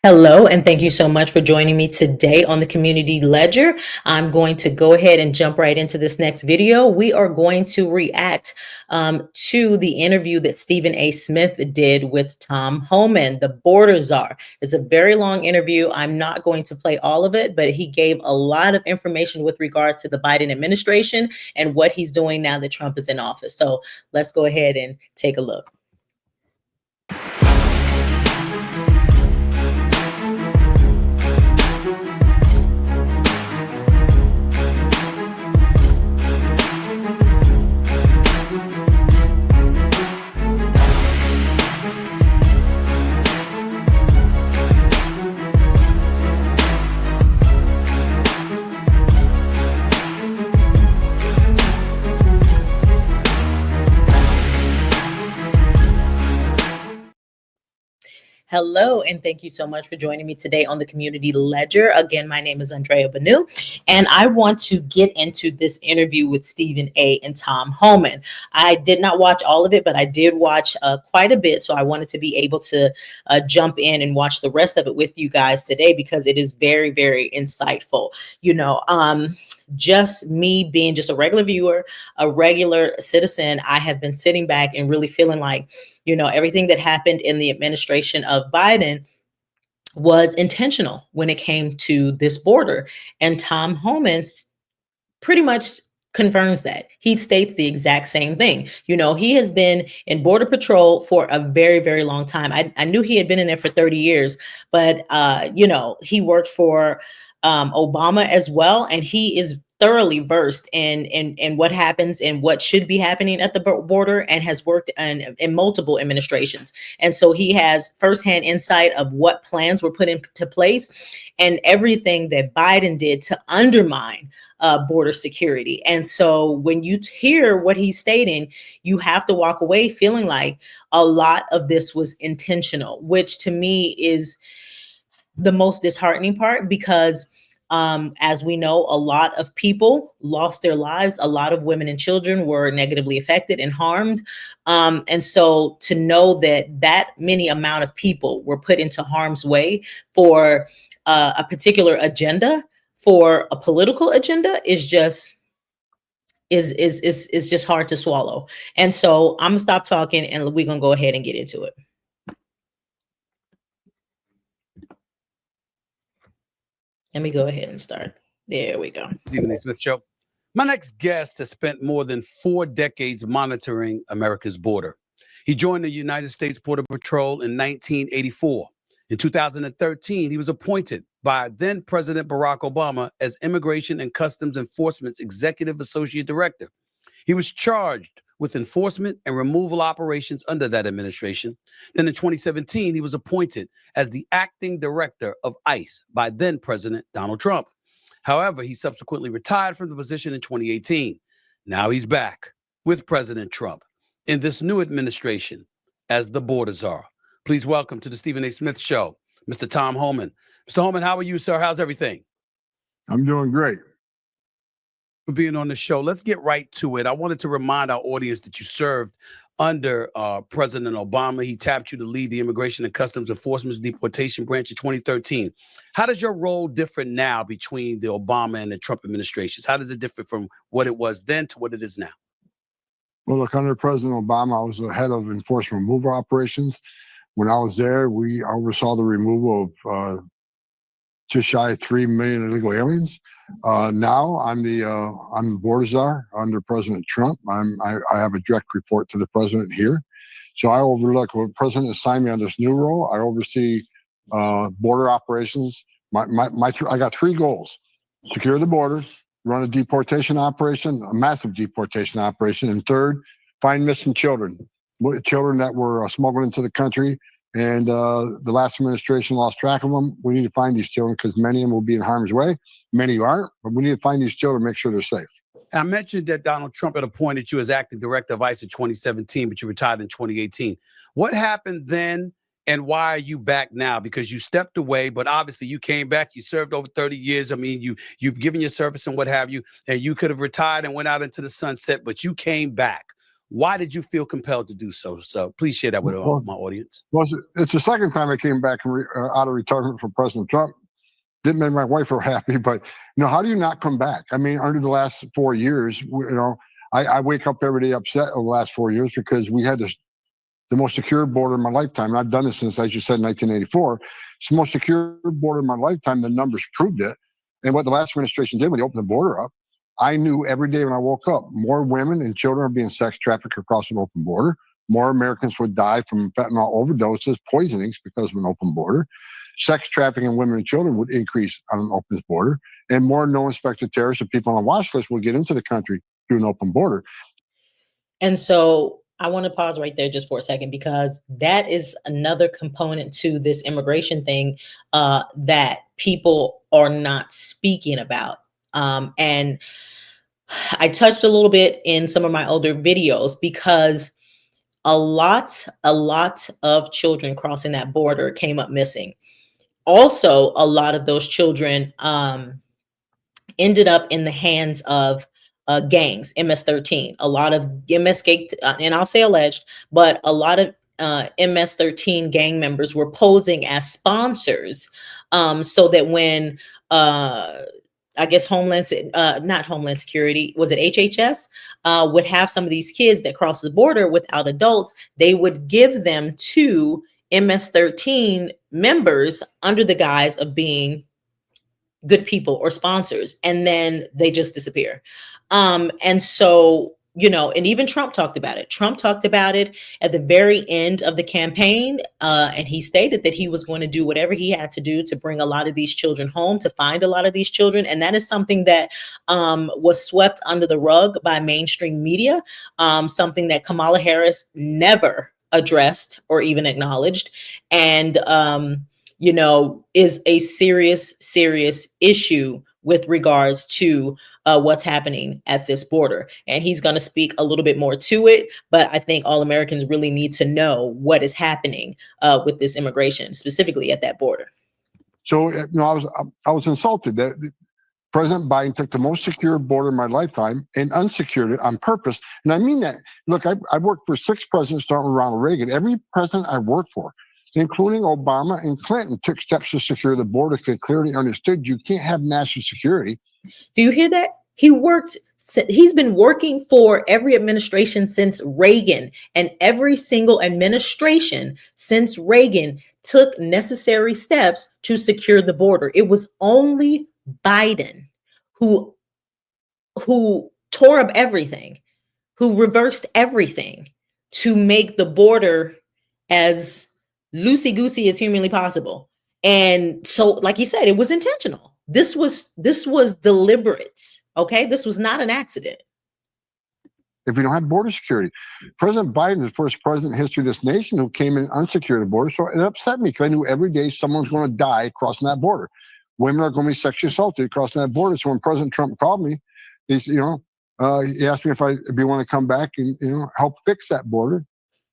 Hello, and thank you so much for joining me today on the Community Ledger. I'm going to go ahead and jump right into this next video. We are going to react to the interview that Stephen A. Smith did with Tom Homan, the border czar. It's a very long interview. I'm not going to play all of it, but he gave a lot of information with regards to the Biden administration and what he's doing now that Trump is in office. So let's go ahead and take a look. Hello, and thank you so much for joining me today on the Community Ledger. Again, my name is Andrea Banu, and I want to get into this interview with Stephen A. and Tom Homan. I did not watch all of it, but I did watch quite a bit, so I wanted to be able to jump in and watch the rest of it with you guys today because it is very, very insightful. Just me being just a regular viewer, a regular citizen, I have been sitting back and really feeling like, everything that happened in the administration of Biden was intentional when it came to this border. And Tom Homan pretty much confirms that. He states the exact same thing. He has been in Border Patrol for a very, very long time. I knew he had been in there for 30 years, but, he worked for Obama as well. And he is thoroughly versed in what happens and what should be happening at the border and has worked in multiple administrations. And so he has firsthand insight of what plans were put into place and everything that Biden did to undermine border security. And so when you hear what he's stating, you have to walk away feeling like a lot of this was intentional, which to me is the most disheartening part because as we know, a lot of people lost their lives. A lot of women and children were negatively affected and harmed. And so to know that many amount of people were put into harm's way for a particular agenda, for a political agenda, is just just hard to swallow. And so I'm gonna stop talking and we're gonna go ahead and get into it. Let me go ahead and start. There we go. Stephen A. Smith Show. My next guest has spent more than 4 decades monitoring America's border. He joined the United States Border Patrol in 1984. In 2013, he was appointed by then President Barack Obama as Immigration and Customs Enforcement's Executive Associate Director. He was charged with enforcement and removal operations under that administration. Then in 2017, he was appointed as the acting director of ICE by then President Donald Trump. However, he subsequently retired from the position in 2018. Now he's back with President Trump in this new administration as the border czar. Please welcome to the Stephen A. Smith Show, Mr. Tom Homan. Mr. Homan, how are you, sir? How's everything? I'm doing great. For being on the show. Let's get right to it. I wanted to remind our audience that you served under President Obama. He tapped you to lead the Immigration and Customs Enforcement's deportation branch in 2013. How does your role differ now between the Obama and the Trump administrations? How does it differ from what it was then to what it is now? Well, look, under President Obama, I was the head of enforcement removal operations. When I was there, we oversaw the removal of just shy of 3 million illegal aliens. Now I'm the border czar under President Trump. I have a direct report to the president here. So I overlook when the president assigned me on this new role. I oversee border operations. I got 3 goals: secure the borders, run a deportation operation, a massive deportation operation, and third, find missing children that were smuggled into the country. And the last administration lost track of them. We need to find these children because many of them will be in harm's way. Many aren't, but we need to find these children, make sure they're safe. I mentioned that Donald Trump had appointed you as acting director of ICE in 2017, but you retired in 2018. What happened then, and why are you back now? Because you stepped away, but obviously you came back. You served over 30 years. I mean, you've given your service and what have you, and you could have retired and went out into the sunset, but you came back. Why did you feel compelled to do so? So please share that with Well, my audience. well, it's the second time I came back out of retirement from President Trump. Didn't make my wife real happy, but how do you not come back? I mean, under the last 4 years, I wake up every day upset over the last 4 years because we had the most secure border in my lifetime. And I've done this since, as you said, 1984. It's the most secure border in my lifetime. The numbers proved it. And what the last administration did when they opened the border up, I knew every day when I woke up, more women and children are being sex trafficked across an open border. More Americans would die from fentanyl overdoses, poisonings because of an open border. Sex trafficking in women and children would increase on an open border, and more no-inspected terrorists and people on the watch list will get into the country through an open border. And so I want to pause right there just for a second, because that is another component to this immigration thing that people are not speaking about. And I touched a little bit in some of my older videos, because a lot of children crossing that border came up missing. Also, a lot of those children ended up in the hands of gangs, MS-13. A lot of and I'll say alleged, but a lot of MS-13 gang members were posing as sponsors, so that when I guess not Homeland Security, was it HHS, would have some of these kids that cross the border without adults, they would give them to MS-13 members under the guise of being good people or sponsors, and then they just disappear. And so, and even Trump talked about it. Trump talked about it at the very end of the campaign, and he stated that he was going to do whatever he had to do to bring a lot of these children home, to find a lot of these children. And that is something that was swept under the rug by mainstream media, something that Kamala Harris never addressed or even acknowledged. And is a serious issue with regards to what's happening at this border. And he's going to speak a little bit more to it, but I think all Americans really need to know what is happening with this immigration, specifically at that border. So, I was insulted that President Biden took the most secure border in my lifetime and unsecured it on purpose. And I mean that. Look, I worked for 6 presidents starting with Ronald Reagan. Every president I worked for, including Obama and Clinton, took steps to secure the border because they clearly understood you can't have national security. Do you hear that? He's been working for every administration since Reagan, and every single administration since Reagan took necessary steps to secure the border. It was only Biden who tore up everything, who reversed everything to make the border as loosey-goosey as humanly possible. And so, like you said, it was intentional. This was deliberate. Okay, this was not an accident. If we don't have border security, President Biden is the first president in history of this nation who came in unsecured the border. So it upset me because I knew every day someone's going to die crossing that border. Women are going to be sexually assaulted crossing that border. So when President Trump called me, he asked me if I'd want to come back and help fix that border.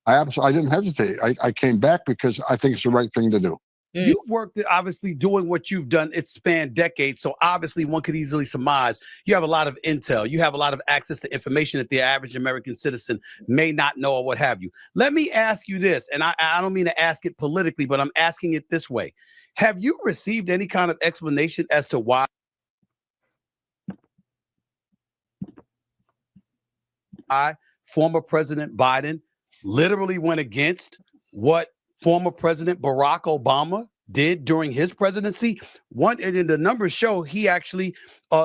I didn't hesitate. I came back because I think it's the right thing to do. You've worked obviously doing what you've done. It spanned decades. So obviously one could easily surmise you have a lot of intel. You have a lot of access to information that the average American citizen may not know or what have you. Let me ask you this, and I don't mean to ask it politically, but I'm asking it this way. Have you received any kind of explanation as to why former President Biden literally went against what former President Barack Obama did during his presidency? And the numbers show he actually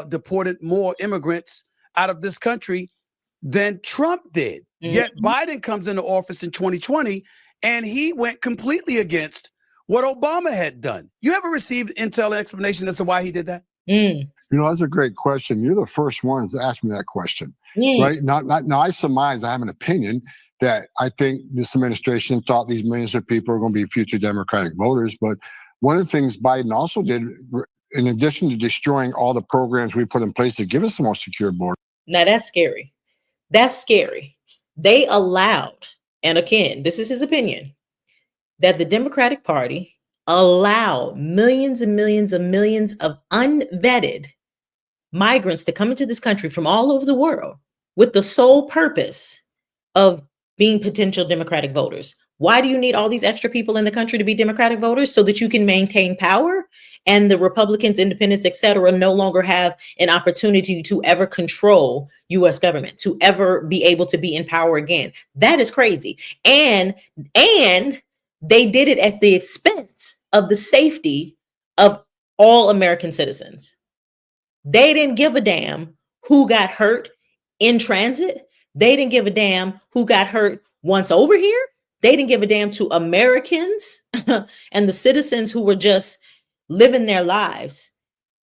deported more immigrants out of this country than Trump did. Yet Biden comes into office in 2020 and he went completely against what Obama had done. You ever received intel explanation as to why he did that? That's a great question. You're the first ones to ask me that question, right? Now, I surmise, I have an opinion that I think this administration thought these millions of people are going to be future Democratic voters. But one of the things Biden also did, in addition to destroying all the programs we put in place to give us the most secure border. Now that's scary. That's scary. They allowed, and again, this is his opinion, that the Democratic Party allow millions and millions and millions of unvetted migrants to come into this country from all over the world with the sole purpose of being potential Democratic voters. Why do you need all these extra people in the country to be Democratic voters? So that you can maintain power and the Republicans, independents, et cetera, no longer have an opportunity to ever control US government, to ever be able to be in power again. That is crazy. And they did it at the expense of the safety of all American citizens. They didn't give a damn who got hurt in transit. They didn't give a damn who got hurt once over here. They didn't give a damn to Americans and the citizens who were just living their lives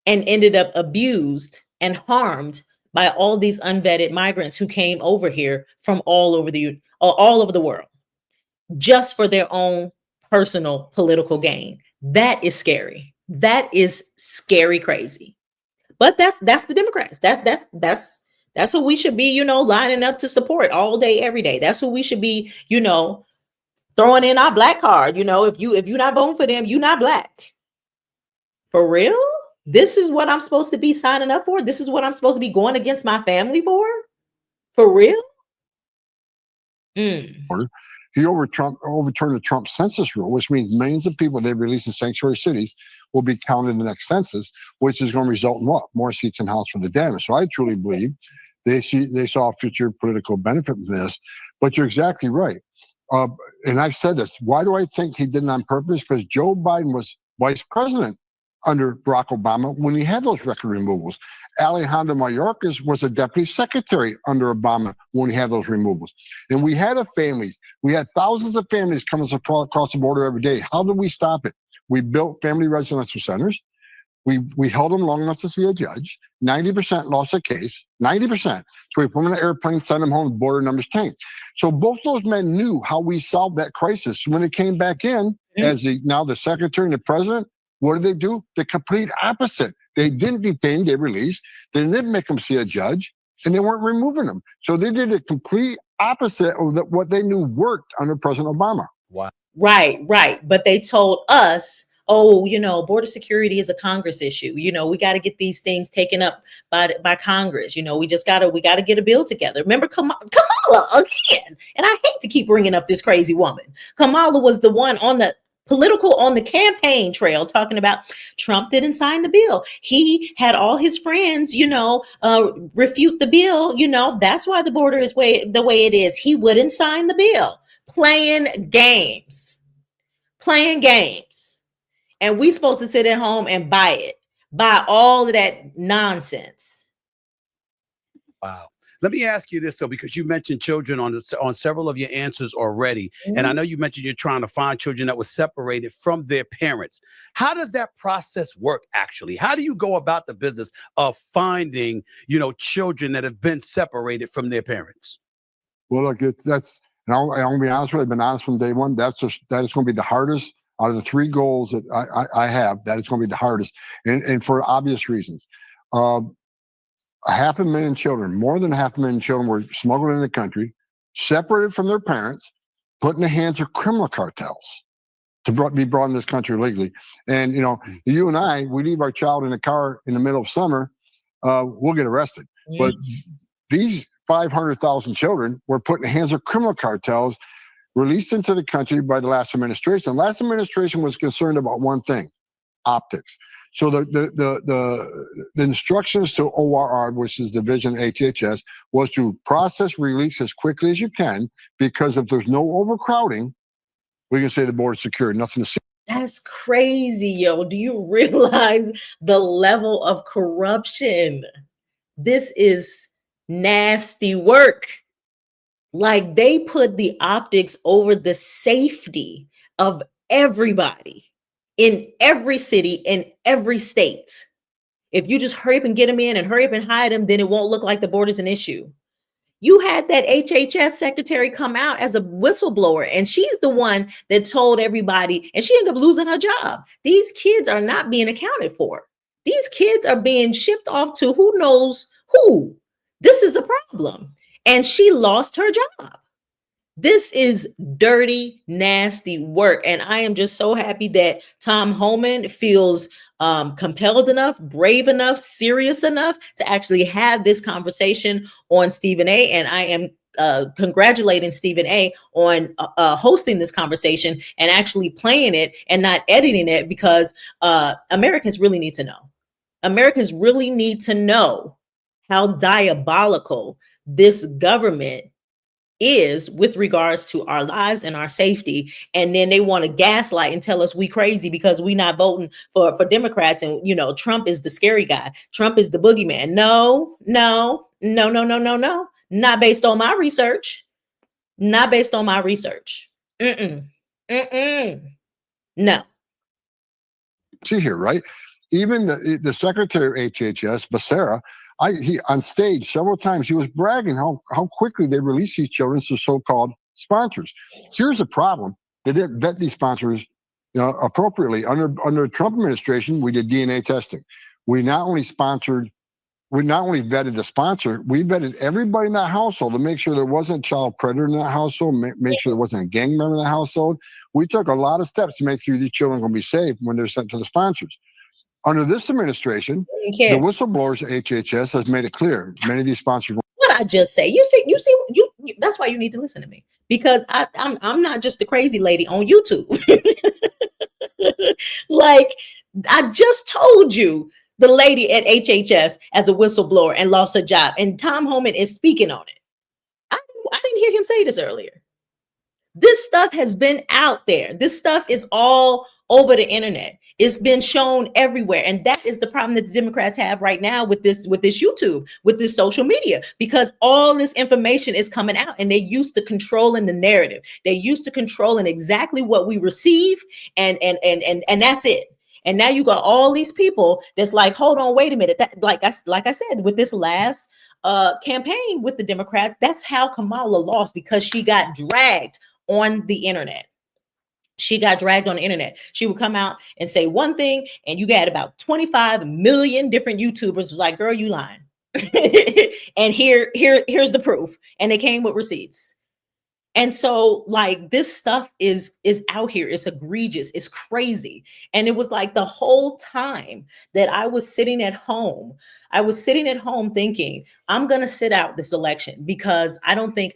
and ended up abused and harmed by all these unvetted migrants who came over here from all over the world just for their own personal political gain. That is scary. That is scary crazy. But that's the Democrats. That's who we should be, lining up to support all day, every day. That's who we should be, throwing in our black card. If you're not voting for them, you're not black. For real? This is what I'm supposed to be signing up for? This is what I'm supposed to be going against my family for? For real? He overturned the Trump census rule, which means millions of people they release in sanctuary cities will be counted in the next census, which is going to result in what? More seats in House for the damage. So I truly believe they saw future political benefit from this. But you're exactly right. And I've said this. Why do I think he did it on purpose? Because Joe Biden was vice president under Barack Obama when he had those record removals. Alejandro Mayorkas was a deputy secretary under Obama when he had those removals. And we had families. We had thousands of families coming across the border every day. How did we stop it? We built family residential centers. We held them long enough to see a judge. 90% lost a case, 90%. So we put them in an airplane, send them home, the border numbers tanked. So both those men knew how we solved that crisis. When they came back in, as now the secretary and the president, what did they do? The complete opposite. They didn't detain, they released. They didn't make them see a judge, and they weren't removing them. So they did the complete opposite of what they knew worked under President Obama. Wow. Right. But they told us, oh, border security is a Congress issue. We got to get these things taken up by Congress. We got to get a bill together. Remember Kamala again. And I hate to keep bringing up this crazy woman. Kamala was the one on the campaign trail talking about Trump didn't sign the bill. He had all his friends, refute the bill. That's why the border is the way it is. He wouldn't sign the bill. Playing games. And we supposed to sit at home and buy all of that nonsense. Wow. Let me ask you this, though, because you mentioned children on several of your answers already. And I know you mentioned you're trying to find children that were separated from their parents. How does that process work, actually? How do you go about the business of finding, children that have been separated from their parents? Well, look, I'm going to be honest with you. I've been honest from day one. That is going to be the hardest out of the three goals that I have. That is going to be the hardest, and for obvious reasons. 500,000 children, more than 500,000 children were smuggled in the country, separated from their parents, put in the hands of criminal cartels to be brought in this country legally. And, you and I, we leave our child in a car in the middle of summer, we'll get arrested. But these 500,000 children were put in the hands of criminal cartels, released into the country by the last administration. The last administration was concerned about one thing: optics. So the instructions to ORR, which is Division HHS, was to process release as quickly as you can, because if there's no overcrowding, we can say the border's secure. Nothing to see. That's crazy, yo. Do you realize the level of corruption? This is nasty work. Like, they put the optics over the safety of everybody in every city, in every state. If you just hurry up and get them in and hurry up and hide them, then it won't look like the border's an issue. You had that HHS secretary come out as a whistleblower, and she's the one that told everybody, and she ended up losing her job. These kids are not being accounted for. These kids are being shipped off to who knows who. This is a problem. And she lost her job. This is dirty, nasty work. And I am just so happy that Tom Homan feels compelled enough, brave enough, serious enough to actually have this conversation on Stephen A. And I am congratulating Stephen A on hosting this conversation and actually playing it and not editing it, because Americans really need to know. Americans really need to know how diabolical this government is with regards to our lives and our safety. And then they want to gaslight and tell us we crazy because we not voting for Democrats, and Trump is the scary guy, Trump is the boogeyman. No, no, no, no, no, no, no, not based on my research. Not based on my research. Mm-mm. Mm-mm. No. See here, right? Even the secretary of HHS, Becerra, he on stage several times, he was bragging how quickly they released these children to so-called sponsors. Here's the problem: they didn't vet these sponsors, appropriately. Under the Trump administration, we did DNA testing. We not only vetted the sponsor, we vetted everybody in that household to make sure there wasn't a child predator in that household, make sure there wasn't a gang member in that household. We took a lot of steps to make sure these children are going to be safe when they're sent to the sponsors. Under this administration, the whistleblowers at HHS has made it clear many of these sponsors. What I just say, you see, that's why you need to listen to me, because I'm not just the crazy lady on YouTube. Like, I just told you the lady at HHS as a whistleblower and lost her job, and Tom Homan is speaking on it. I didn't hear him say this earlier. This stuff has been out there. This stuff is all over the internet. It's been shown everywhere. And that is the problem that the Democrats have right now with this YouTube, with this social media, because all this information is coming out, and they're used to controlling the narrative. They're used to controlling exactly what we receive, and that's it. And now you got all these people that's like, hold on, wait a minute. That, like I said, with this last campaign with the Democrats, that's how Kamala lost, because she got dragged on the internet. She got dragged on the internet. She would come out and say one thing, and you got about 25 million different YouTubers was like, girl, you lying. And here's the proof. And they came with receipts. And so, like, this stuff is out here. It's egregious. It's crazy. And it was like the whole time that I was sitting at home thinking, I'm going to sit out this election, because I don't think,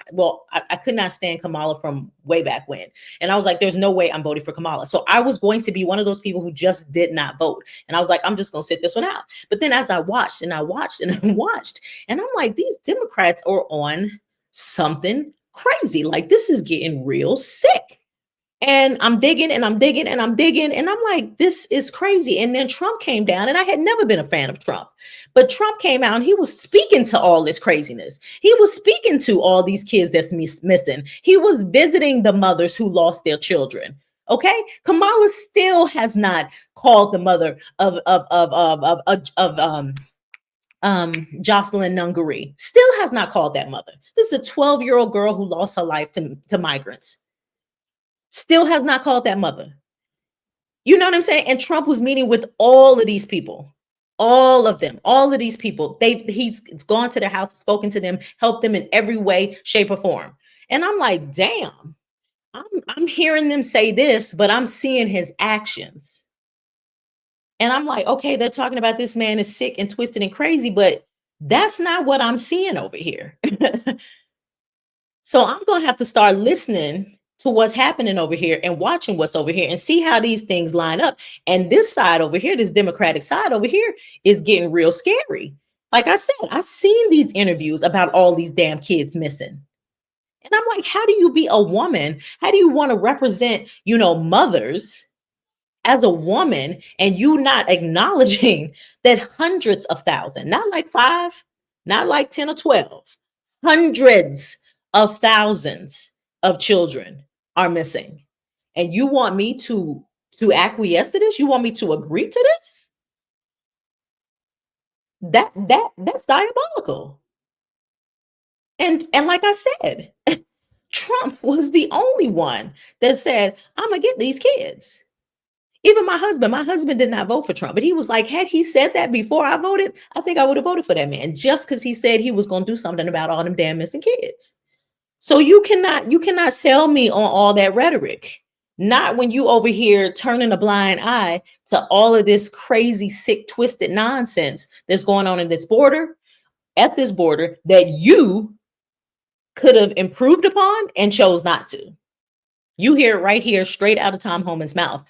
I could not stand Kamala from way back when. And I was like, there's no way I'm voting for Kamala. So I was going to be one of those people who just did not vote. And I was like, I'm just going to sit this one out. But then as I watched and I watched and I watched, and I'm like, these Democrats are on something crazy. Like, this is getting real sick. And I'm digging and I'm digging and I'm digging. And I'm like, this is crazy. And then Trump came down, and I had never been a fan of Trump, but Trump came out and he was speaking to all this craziness. He was speaking to all these kids that's missing. He was visiting the mothers who lost their children. Okay. Kamala still has not called the mother of Jocelyn Nungari, still has not called that mother. This is a 12-year-old girl who lost her life to migrants. Still has not called that mother. You know what I'm saying? And Trump was meeting with all of these people, all of them, all of these people. He's gone to their house, spoken to them, helped them in every way, shape, or form. And I'm like, damn, I'm hearing them say this, but I'm seeing his actions. And I'm like, okay, they're talking about this man is sick and twisted and crazy, but that's not what I'm seeing over here. So I'm going to have to start listening to what's happening over here and watching what's over here and see how these things line up. And this side over here, this Democratic side over here, is getting real scary. Like I said, I've seen these interviews about all these damn kids missing. And I'm like, how do you be a woman? How do you want to represent, mothers as a woman, and you not acknowledging that hundreds of thousands, not like 5, not like 10 or 12, hundreds of thousands of children are missing? And you want me to acquiesce to this? You want me to agree to this? That's diabolical. And like I said, Trump was the only one that said, I'm gonna get these kids. Even my husband did not vote for Trump, but he was like, had he said that before I voted, I think I would have voted for that man, just because he said he was going to do something about all them damn missing kids. So you cannot sell me on all that rhetoric. Not when you over here turning a blind eye to all of this crazy, sick, twisted nonsense that's going on in this border, at this border, that you could have improved upon and chose not to. You hear it right here, straight out of Tom Homan's mouth.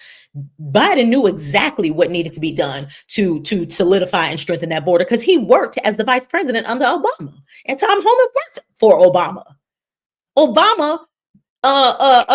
Biden knew exactly what needed to be done to solidify and strengthen that border, because he worked as the vice president under Obama, and Tom Homan worked for Obama. Obama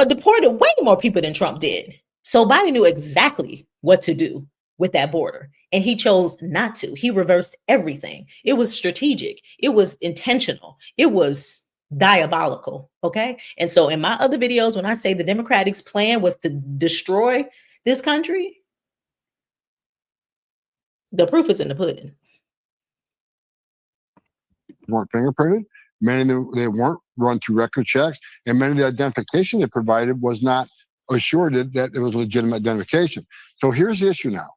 deported way more people than Trump did. So Biden knew exactly what to do with that border, and he chose not to. He reversed everything. It was strategic. It was intentional. It was diabolical. Okay. And so in my other videos, when I say the Democrats' plan was to destroy this country, the proof is in the pudding. Weren't fingerprinted. Many of them, they weren't run through record checks, and many of the identification they provided was not assured that it was legitimate identification. So here's the issue now.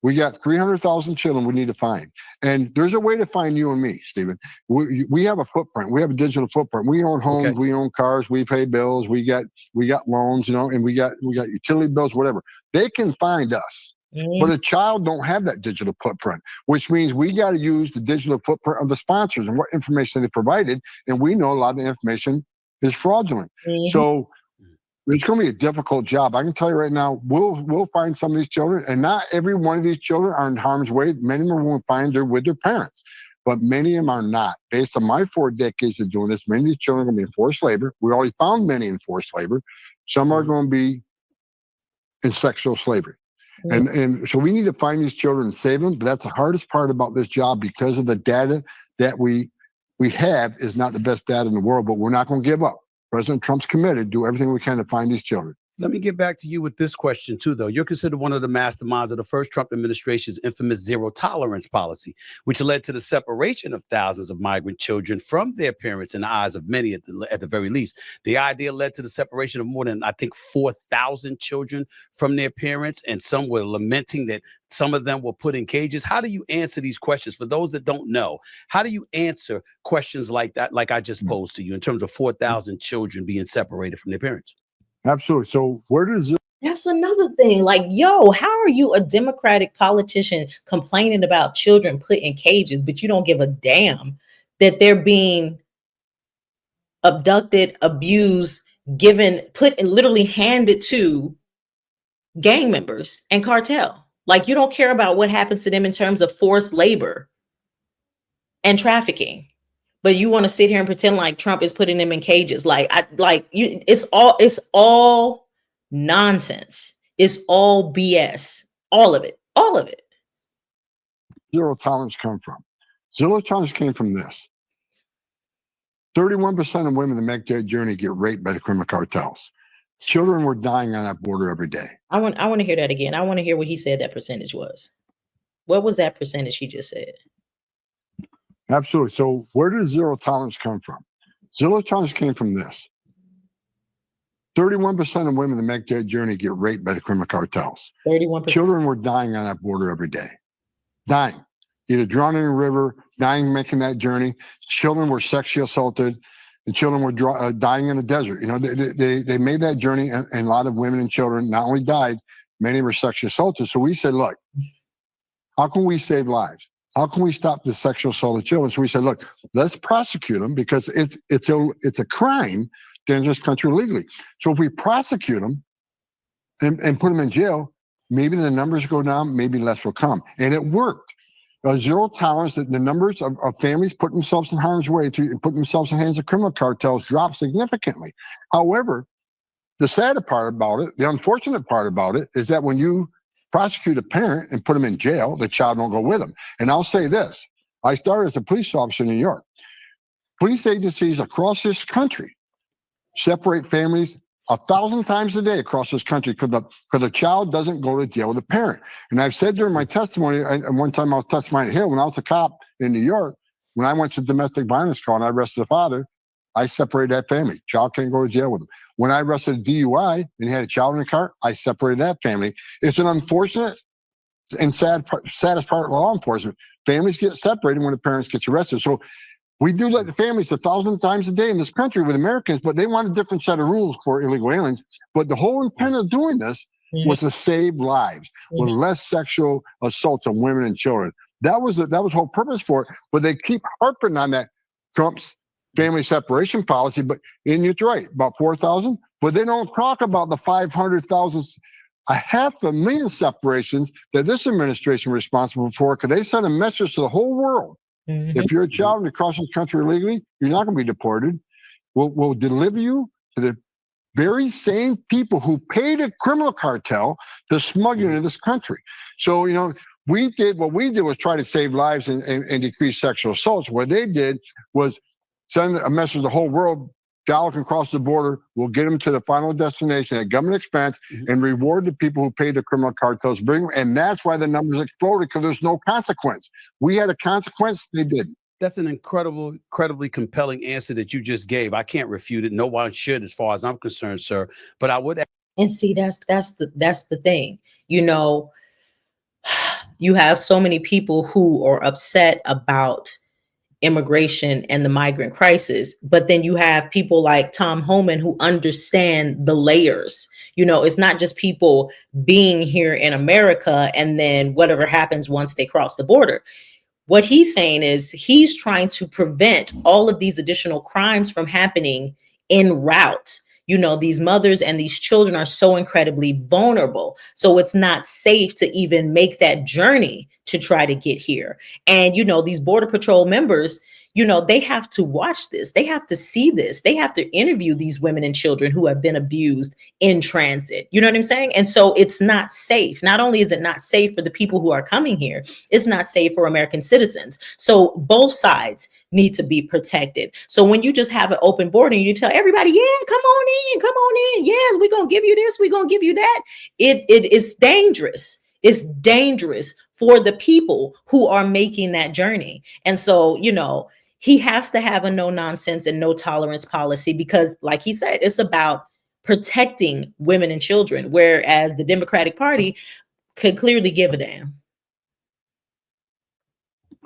We got 300,000 children we need to find. And there's a way to find you and me, Stephen. We have a footprint. We have a digital footprint. We own homes, we own cars, we pay bills, we got loans, you know, and we got utility bills, whatever. They can find us. But a child don't have that digital footprint, which means we got to use the digital footprint of the sponsors and what information they provided. And we know a lot of the information is fraudulent. So it's going to be a difficult job. I can tell you right now, we'll find some of these children, and not every one of these children are in harm's way. Many of them won't find they're with their parents, but many of them are not. Based on my 4 decades of doing this, many of these children are going to be in forced labor. We already found many in forced labor. Some are going to be in sexual slavery. And so we need to find these children and save them. But that's the hardest part about this job, because of the data that we have is not the best data in the world, but we're not going to give up. President Trump's committed, do everything we can to find these children. Let me get back to you with this question, too, though. You're considered one of the masterminds of the first Trump administration's infamous zero tolerance policy, which led to the separation of thousands of migrant children from their parents in the eyes of many, at the very least. The idea led to the separation of more than, I think, 4,000 children from their parents, and some were lamenting that some of them were put in cages. How do you answer these questions? For those that don't know, how do you answer questions like that, like I just posed to you, in terms of 4,000 children being separated from their parents? Absolutely. So where does that's another thing. Like, yo, how are you a Democratic politician complaining about children put in cages, but you don't give a damn that they're being abducted, abused, literally handed to gang members and cartel? Like, you don't care about what happens to them in terms of forced labor and trafficking. But you want to sit here and pretend like Trump is putting them in cages. It's all nonsense. It's all BS. All of it. All of it. zero tolerance come from? Zero tolerance came from this. 31% of women that make their journey get raped by the criminal cartels. Children were dying on that border every day. I want to hear that again. I want to hear what he said that percentage was. What was that percentage he just said? Absolutely. So where did zero tolerance come from? Zero tolerance came from this. 31% of women that make their journey get raped by the criminal cartels. 31%. Children were dying on that border every day. Dying. Either drowning in a river, dying making that journey. Children were sexually assaulted. And children were dying in the desert. You know, they made that journey, and a lot of women and children not only died, many were sexually assaulted. So we said, look, how can we save lives? How can we stop the sexual assault of children? So we said, look, let's prosecute them, because it's a crime to enter this country illegally. So if we prosecute them and put them in jail, maybe the numbers go down, maybe less will come. And it worked. Zero tolerance, that the numbers of families putting themselves in harm's way to put themselves in the hands of criminal cartels dropped significantly. However, the sad part about it, the unfortunate part about it, is that when you prosecute a parent and put them in jail, the child won't go with them. And I'll say this, I started as a police officer in New York. Police agencies across this country separate families 1,000 times a day across this country because the child doesn't go to jail with a parent. And I've said during my testimony, and one time I was testifying at Hill, when I was a cop in New York, when I went to domestic violence call and I arrested the father, I separated that family. Child can't go to jail with him. When I arrested a DUI and he had a child in the car, I separated that family. It's an unfortunate and saddest part of law enforcement. Families get separated when the parents get arrested. So we do let the families 1,000 times a day in this country with Americans, but they want a different set of rules for illegal aliens. But the whole intent of doing this was to save lives with less sexual assaults on women and children. That was the whole purpose for it. But they keep harping on that. Trump's family separation policy, but and you're right, about 4,000, but they don't talk about the 500,000, 500,000 separations that this administration is responsible for, because they send a message to the whole world. Mhm. If you're a child and you cross this country illegally, you're not going to be deported. We'll deliver you to the very same people who paid a criminal cartel to smuggle into this country. So, what we did was try to save lives and decrease sexual assaults. What they did was send a message to the whole world. Child can cross the border. We'll get them to the final destination at government expense and reward the people who paid the criminal cartels. Bring them, and that's why the numbers exploded, because there's no consequence. We had a consequence. They didn't. That's an incredibly compelling answer that you just gave. I can't refute it. No one should, as far as I'm concerned, sir. But I would. And see, that's the thing. You have so many people who are upset about immigration and the migrant crisis, but then you have people like Tom Homan who understand the layers. It's not just people being here in America and then whatever happens once they cross the border. What he's saying is he's trying to prevent all of these additional crimes from happening en route. These mothers and these children are so incredibly vulnerable. So it's not safe to even make that journey to try to get here. And, these Border Patrol members, they have to watch this. They have to see this. They have to interview these women and children who have been abused in transit. You know what I'm saying? And so it's not safe. Not only is it not safe for the people who are coming here, it's not safe for American citizens. So both sides need to be protected. So when you just have an open border and you tell everybody, yeah, come on in. Yes, we're going to give you this. We're going to give you that. It is dangerous. It's dangerous for the people who are making that journey. And so, he has to have a no nonsense and no tolerance policy, because like he said, it's about protecting women and children, whereas the Democratic Party could clearly give a damn.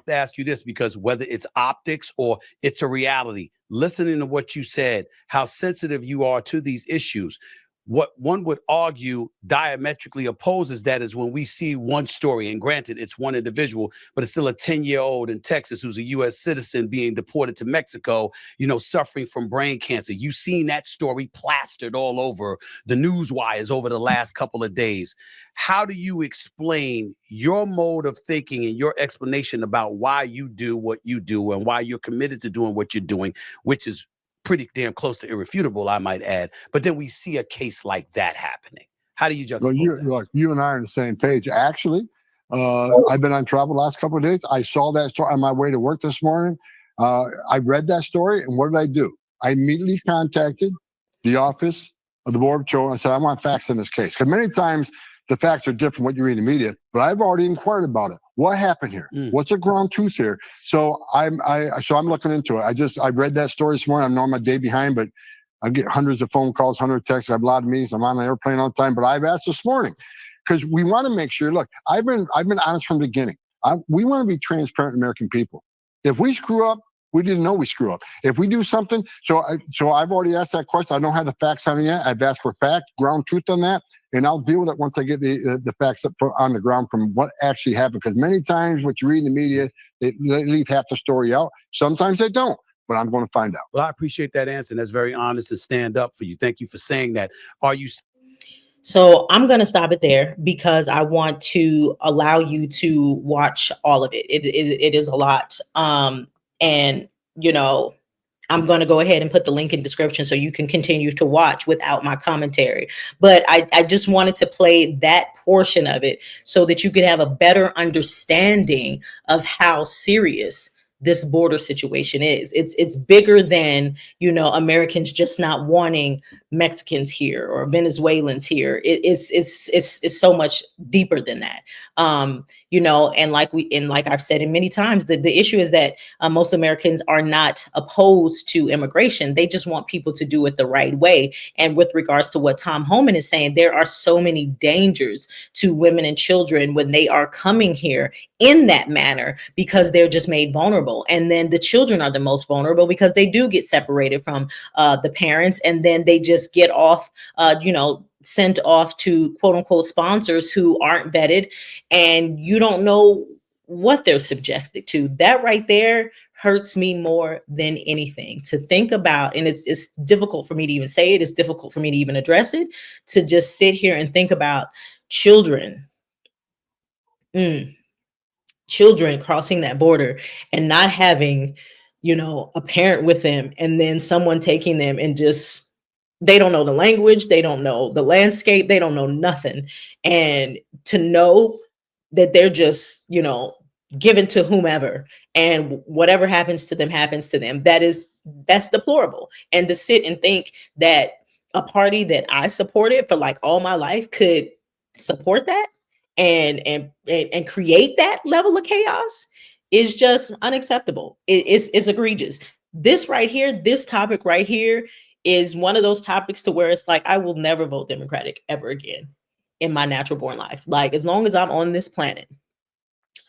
To ask you this, because whether it's optics or it's a reality, listening to what you said, how sensitive you are to these issues, what one would argue diametrically opposes that is when we see one story, and granted, it's one individual, but it's still a 10-year-old in Texas who's a U.S. citizen being deported to Mexico, suffering from brain cancer. You've seen that story plastered all over the news wires over the last couple of days. How do you explain your mode of thinking and your explanation about why you do what you do and why you're committed to doing what you're doing, which is pretty damn close to irrefutable, I might add. But then we see a case like that happening. How do you juxtapose that? You and I are on the same page. Actually, I've been on travel the last couple of days. I saw that story on my way to work this morning. I read that story, and what did I do? I immediately contacted the office of the Border Patrol and I said, I want facts in this case. Because many times the facts are different from what you read in the media, but I've already inquired about it. What happened here? What's the ground truth here? So I'm looking into it. I read that story this morning. I know I'm a day behind, but I get hundreds of phone calls, hundreds of texts. I have a lot of meetings. I'm on an airplane all the time, but I've asked this morning because we want to make sure. Look, I've been honest from the beginning. We want to be transparent American people. If we screw up, we didn't know we screw up. If we do something, so I've already asked that question. I don't have the facts on it yet. I've asked for fact, ground truth on that, and I'll deal with it once I get the facts up on the ground from what actually happened. Because many times what you read in the media, they leave half the story out. Sometimes they don't, but I'm going to find out. Well, I appreciate that answer. That's very honest to stand up for you. Thank you for saying that. Are you? So I'm going to stop it there because I want to allow you to watch all of it. It is a lot. And, I'm going to go ahead and put the link in the description so you can continue to watch without my commentary. But I just wanted to play that portion of it so that you could have a better understanding of how serious this border situation is. It's bigger than, Americans just not wanting Mexicans here or Venezuelans here. It's so much deeper than that. And like I've said it many times, the issue is that most Americans are not opposed to immigration. They just want people to do it the right way. And with regards to what Tom Homan is saying, there are so many dangers to women and children when they are coming here in that manner because they're just made vulnerable. And then the children are the most vulnerable because they do get separated from the parents, and then they just get off, sent off to quote unquote sponsors who aren't vetted, and you don't know what they're subjected to. That right there hurts me more than anything to think about. And it's difficult for me to even say it. It's difficult for me to even address it, to just sit here and think about children, mm, children crossing that border and not having, a parent with them, and then someone taking them and just, they don't know the language, they don't know the landscape, they don't know nothing. And to know that they're just, given to whomever, and whatever happens to them, that's deplorable. And to sit and think that a party that I supported for like all my life could support that and create that level of chaos is just unacceptable. It's egregious. This right here, this topic right here, is one of those topics to where it's like I will never vote Democratic ever again in my natural born life. Like as long as I'm on this planet,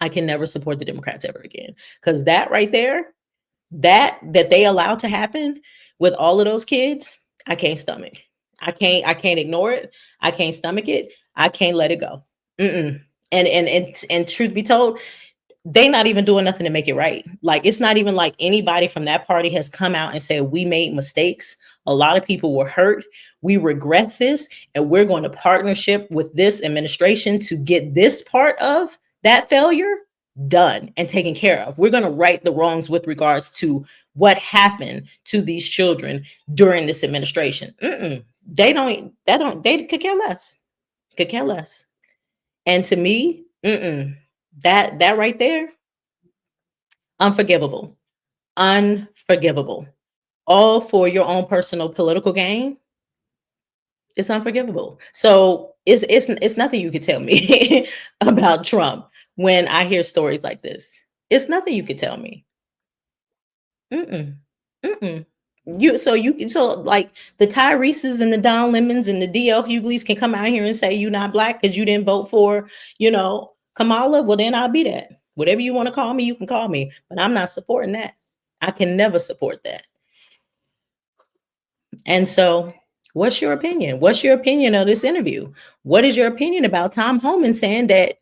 I can never support the Democrats ever again. Because that right there, that they allow to happen with all of those kids, I can't stomach. I can't ignore it. I can't stomach it. I can't let it go. Mm-mm. And truth be told, they not even doing nothing to make it right. Like it's not even like anybody from that party has come out and said we made mistakes. A lot of people were hurt. We regret this, and we're going to partnership with this administration to get this part of that failure done and taken care of. We're going to right the wrongs with regards to what happened to these children during this administration. They don't. That don't. They could care less. Could care less. And to me, that right there, unforgivable. Unforgivable. All for your own personal political gain. It's unforgivable. So it's nothing you could tell me about Trump when I hear stories like this. It's nothing you could tell me. Mm-mm. Mm-mm. So like the Tyreses and the Don Lemons and the DL Hughleys can come out here and say you're not black because you didn't vote for, Kamala. Well, then I'll be that. Whatever you want to call me, you can call me. But I'm not supporting that. I can never support that. And so, what's your opinion? What's your opinion of this interview? What is your opinion about Tom Homan saying that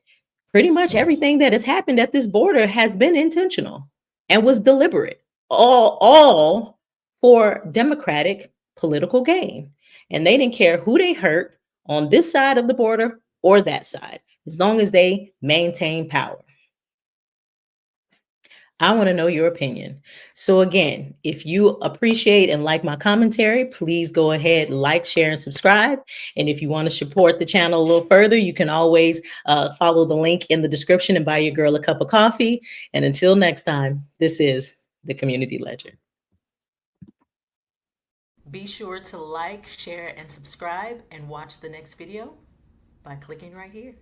pretty much everything that has happened at this border has been intentional and was deliberate, all for Democratic political gain? And they didn't care who they hurt on this side of the border or that side, as long as they maintain power. I want to know your opinion. So again, if you appreciate and like my commentary, please go ahead, like, share, and subscribe. And if you want to support the channel a little further, you can always follow the link in the description and buy your girl a cup of coffee. And until next time, this is the Community Ledger. Be sure to like, share, and subscribe and watch the next video by clicking right here.